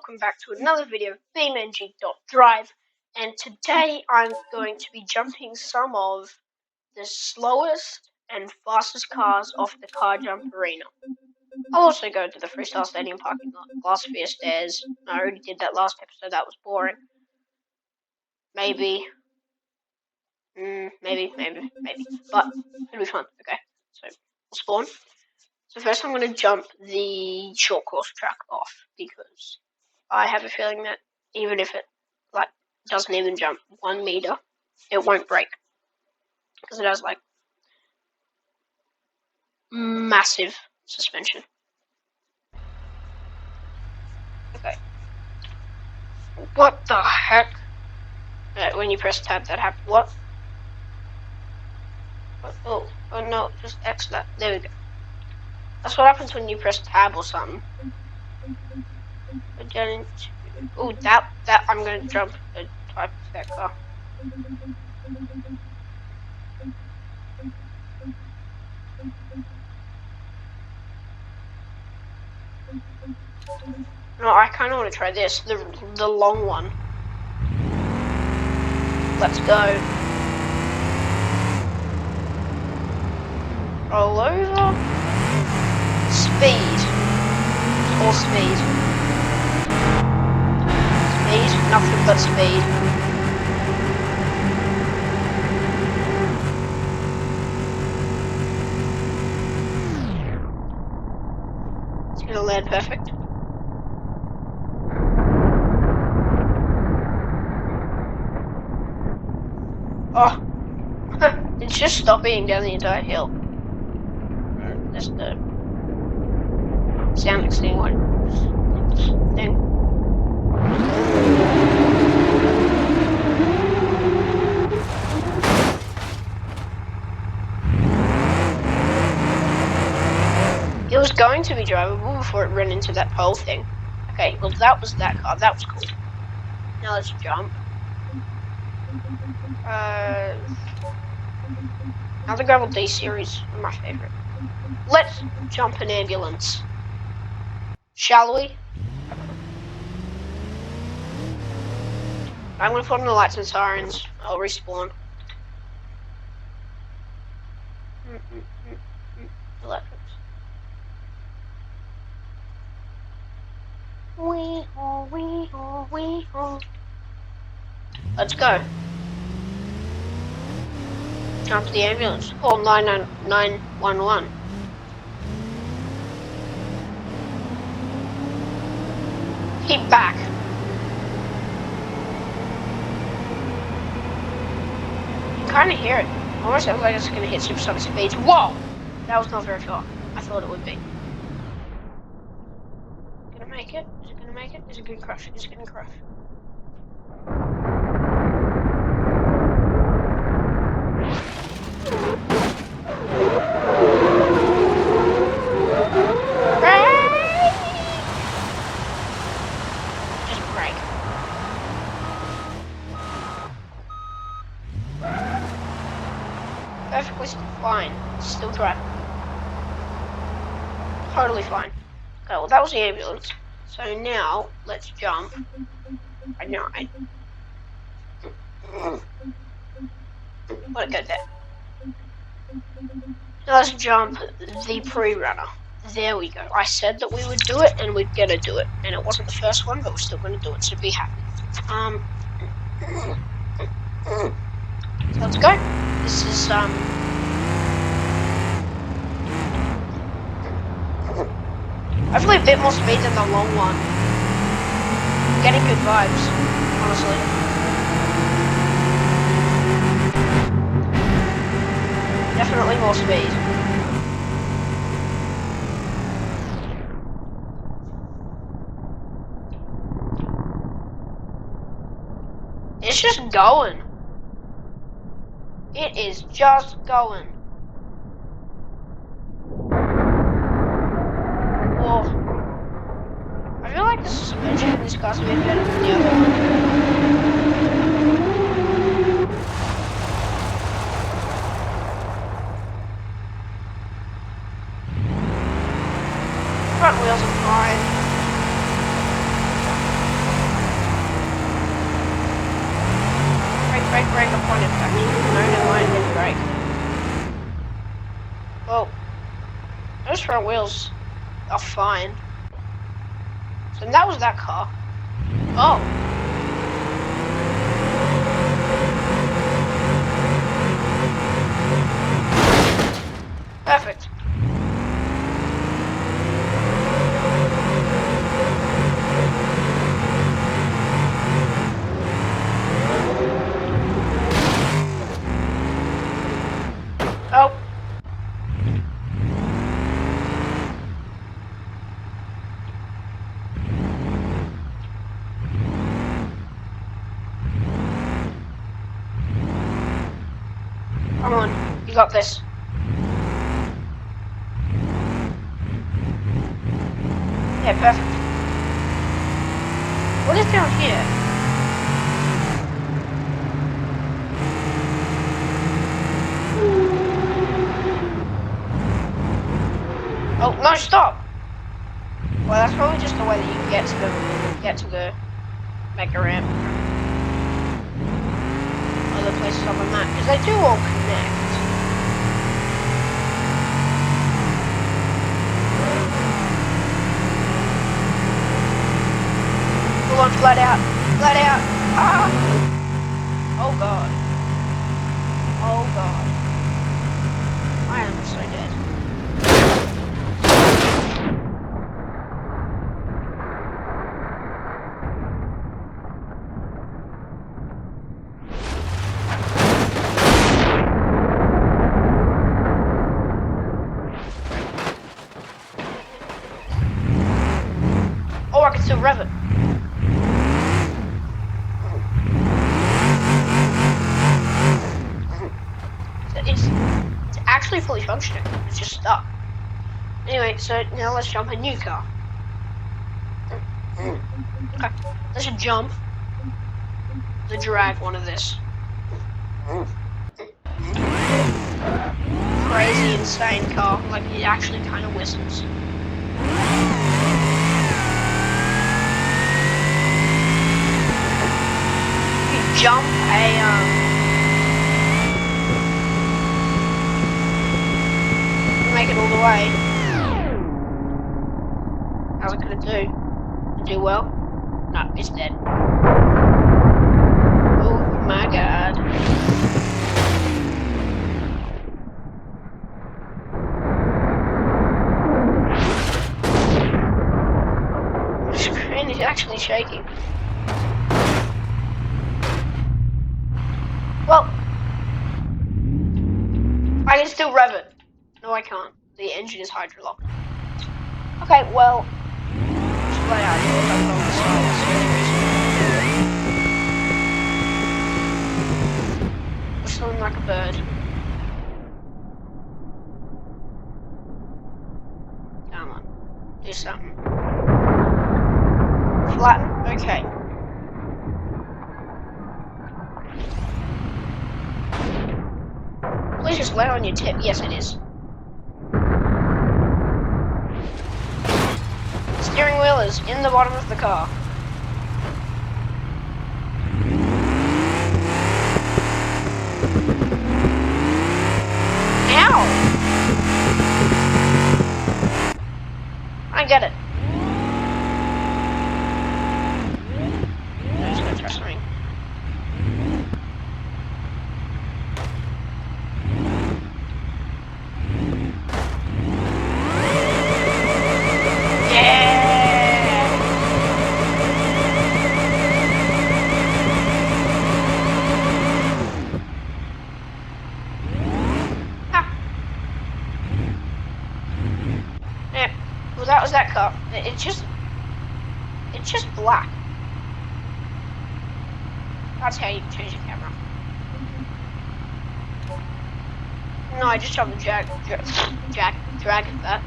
welcome back to another video of BeamNG.Drive, and today I'm going to be jumping some of the slowest and fastest cars off the Car Jump Arena. I'll also go to the Freestyle Stadium parking lot, Glasphere Stairs. I already did that last episode, that was boring. Maybe, but it'll be fun. Okay, so we'll spawn. So first I'm going to jump the short course track off, because I have a feeling that even if it doesn't even jump 1 meter, it won't break, because it has massive suspension. Okay. What the heck? When you press tab, that happens. What? Oh no, just X that. There we go. That's what happens when you press tab or something. Oh, that I'm gonna jump a type of that car. No, I kind of want to try this, the long one. Let's go. Roll over. Speed. All speed. Speed. Nothing but speed. It's gonna land perfect. Oh. It's just stopping down the entire hill. That's the sound extinguisher thing. It was going to be drivable before it ran into that pole thing. Okay, well that was that car. That was cool. Now let's jump. Now the Gravel D series are my favorite. Let's jump an ambulance. Shall we? I'm gonna put on the lights and sirens. I'll respawn. Electrics. Wee-haw. Let's go. Jump to the ambulance. Call 911. Keep back. You can kind of hear it. Almost sounds like it's going to hit supersonic speeds. Whoa! That was not very far. I thought it would be. Gonna make it? Is it gonna make it? Is it gonna crash? Is it gonna crash? Just brake. Perfectly fine. Still driving. Totally fine. Okay, well that was the ambulance. So now, let's jump. I know, let it go there. Now let's jump the pre-runner. There we go. I said that we would do it, and we're gonna do it. And it wasn't the first one, but we're still gonna do it, so be happy. So let's go. This is, hopefully a bit more speed than the long one. I'm getting good vibes, honestly. Definitely more speed. It's just going. It is just going. I feel like the suspension in this car's a bit better than the other one. Front wheels are fine. those front wheels are fine. So that was that car. Oh. Perfect. Oh. Come on, you got this. Yeah, perfect. What is down here? Oh no! Stop. Well, that's probably just the way that you can get to the mega ramp. Other places on the map, because they do all connect. Come on, flat out, flat out. Ah! Oh god. Oh god. I am so dead. Oh, I can still rev it. It's actually fully functioning. It's just stuck. Anyway, so now let's jump a new car. Okay, let's jump the drag one of this. Crazy, insane car. Like, it actually kind of whistles. You jump make it all the way. How's it gonna do? Do well? No, it's dead. Oh my god. The screen is actually shaking. Well, I can still rev it. No, I can't. The engine is hydrolocked. Okay, well, just lay out here. I'm on the side. Whistling like a bird. Come on, do something. Flatten. Okay. Please just lay on your tip. Yes, it is. Steering wheel is in the bottom of the car. Ow! I get it. I'm just gonna try something. That was that car. It's just black. That's how you can change the camera. No, I just dropped the drag that.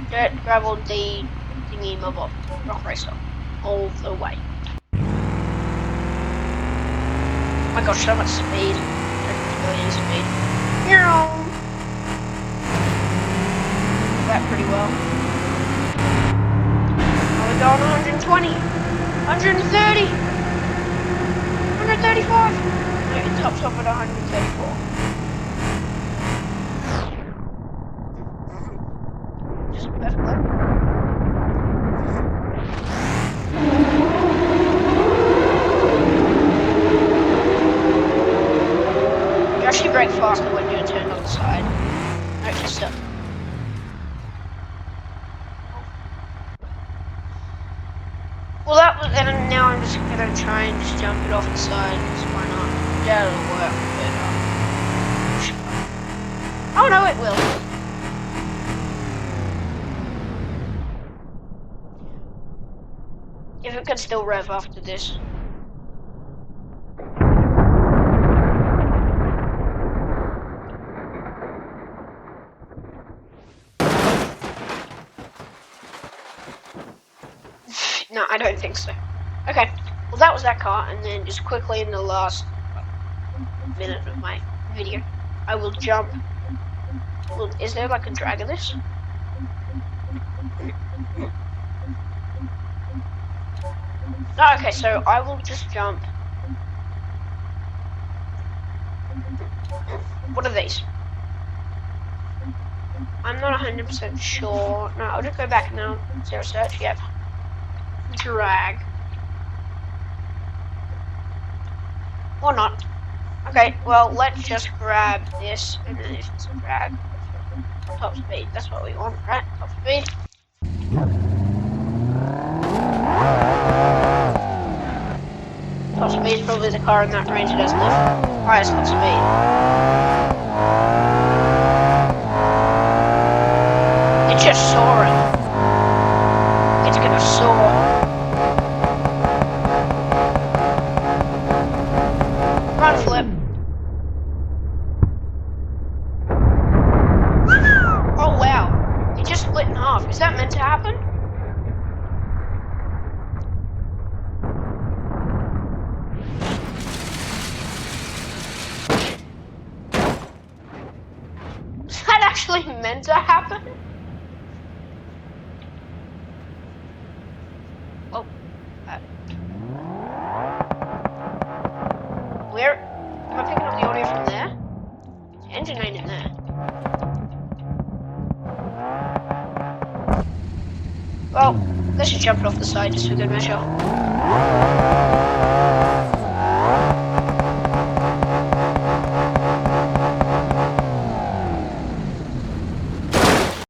Dirt, gravel, D, thingy, mob, rock racer, all the way. Oh my gosh, so much speed. 30 million speed. That pretty well. Oh, we're going 120, 130, 135. No, it tops off at 134. actually brake faster when you're turned on the side. Okay, so. Well, that was, and now I'm just gonna try and just jump it off the side. So why not? Yeah, it'll work. But, oh no, it will. If it can still rev after this. No, I don't think so. Okay, well that was that car, and then just quickly in the last minute of my video, I will jump. Well, is there like a drag of this? Oh, okay, so I will just jump. What are these? I'm not 100% sure. No, I'll just go back now. Zero search, yep. Drag. Or not. Okay, well, let's just grab this, and then if it's a drag, top speed. That's what we want, right? Top speed. Top speed is probably the car in that range that has the highest top speed. It's just soaring. It's gonna soar. Front flip. Oh wow. It just split in half. Is that meant to happen? Is that actually meant to happen? Oh. Where? Am I picking up the audio from there? The engine ain't in there. Well, let's just jump it off the side just for good measure.